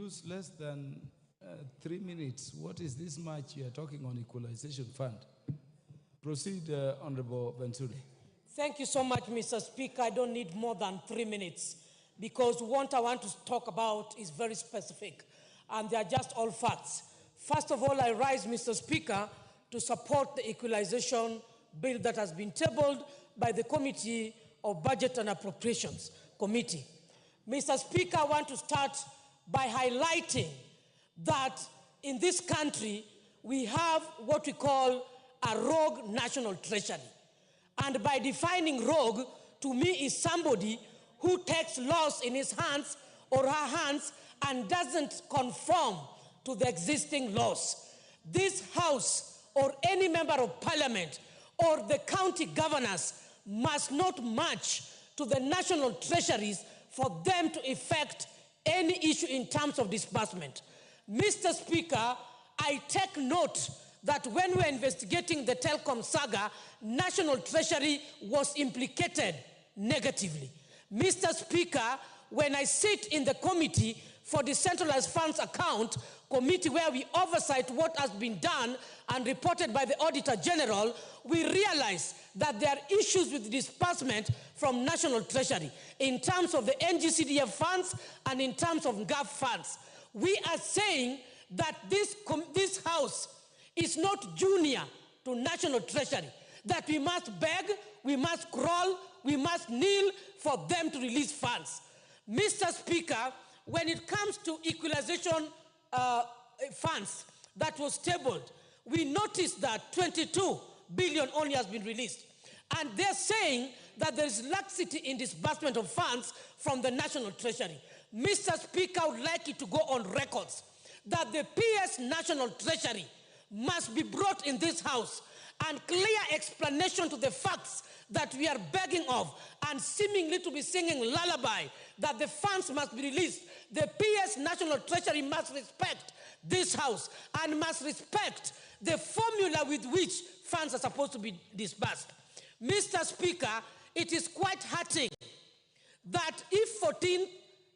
use less than 3 minutes. What is this much you are talking on equalization fund? Proceed, Honorable Bensuda. Thank you so much, Mr. Speaker. I don't need more than 3 minutes because what I want to talk about is very specific and they are just all facts. First of all, I rise, Mr. Speaker, to support the equalization bill that has been tabled by the Committee of Budget and Appropriations Committee. Mr. Speaker, I want to start by highlighting that in this country, we have what we call a rogue national treasury. And by defining rogue, to me is somebody who takes laws in his hands or her hands and doesn't conform to the existing laws. This House or any member of Parliament or the county governors must not match to the national treasuries for them to effect any issue in terms of disbursement. Mr. Speaker, I take note that when we're investigating the telecom saga, National Treasury was implicated negatively. Mr. Speaker, when I sit in the committee for the Centralized Funds Account Committee where we oversight what has been done and reported by the Auditor General, we realize that there are issues with disbursement from National Treasury in terms of the NGCDF funds and in terms of GAF funds. We are saying that this House is not junior to National Treasury, that we must beg, we must crawl, we must kneel for them to release funds. Mr. Speaker, when it comes to equalization funds that was tabled, we noticed that 22 billion only has been released. And they're saying that there is laxity in disbursement of funds from the National Treasury. Mr. Speaker, I would like you to go on records that the PS National Treasury must be brought in this House and clear explanation to the facts that we are begging of and seemingly to be singing lullaby that the funds must be released. The PS National Treasury must respect this House and must respect the formula with which funds are supposed to be disbursed. Mr. Speaker, it is quite hurting that if 14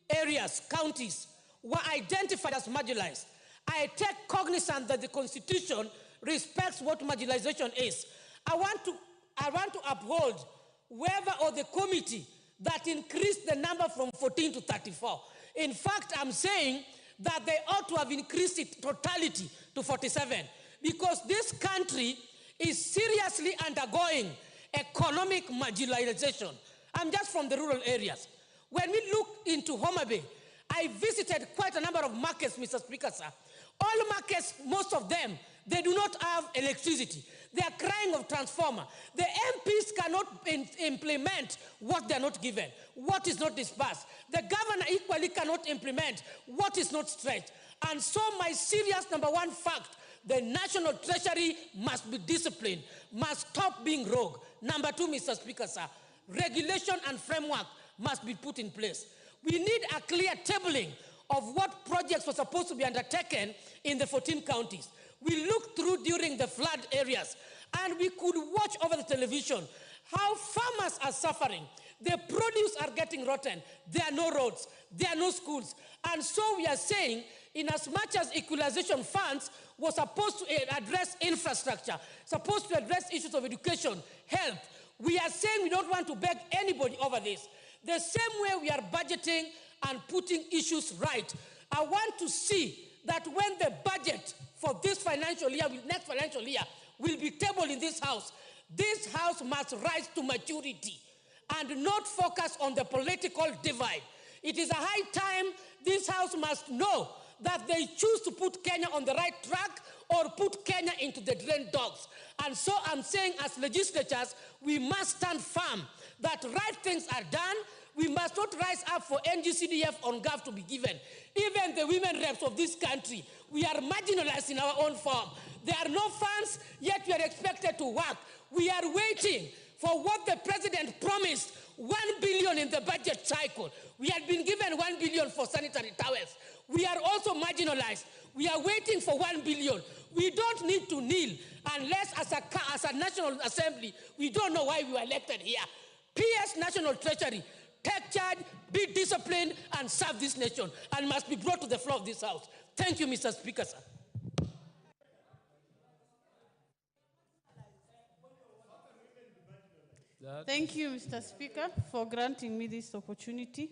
areas, counties, were identified as marginalized, I take cognizance that the Constitution respects what marginalization is. I want to uphold whoever or the committee that increased the number from 14 to 34. In fact, I'm saying that they ought to have increased it totality to 47 because this country is seriously undergoing economic marginalization. I'm just from the rural areas. When we look into Homa Bay, I visited quite a number of markets, Mr. Speaker, sir. All markets, most of them, they do not have electricity. They are crying of transformer. The MPs cannot implement what they are not given, what is not disbursed. The governor equally cannot implement what is not stretched. And so my serious number one fact, the National Treasury must be disciplined, must stop being rogue. Number two, Mr. Speaker, sir, regulation and framework must be put in place. We need a clear tabling of what projects were supposed to be undertaken in the 14 counties. We looked through during the flood areas and we could watch over the television how farmers are suffering. The produce are getting rotten. There are no roads. There are no schools. And so we are saying, in as much as equalization funds were supposed to address infrastructure, supposed to address issues of education, health, we are saying we don't want to beg anybody over this. The same way we are budgeting and putting issues right. I want to see that when the budget for this financial year, next financial year, will be tabled in this House must rise to maturity and not focus on the political divide. It is a high time this House must know that they choose to put Kenya on the right track or put Kenya into the drain dogs. And so I'm saying as legislatures, we must stand firm that right things are done. We must not rise up for NGCDF on GAF to be given. Even the women reps of this country, we are marginalized in our own form. There are no funds, yet we are expected to work. We are waiting for what the president promised, 1 billion in the budget cycle. We had been given 1 billion for sanitary towels. We are also marginalized. We are waiting for 1 billion. We don't need to kneel unless as a National Assembly, we don't know why we were elected here. PS National Treasury, take charge, be disciplined, and serve this nation, and must be brought to the floor of this House. Thank you, Mr. Speaker, sir. Thank you, Mr. Speaker, for granting me this opportunity.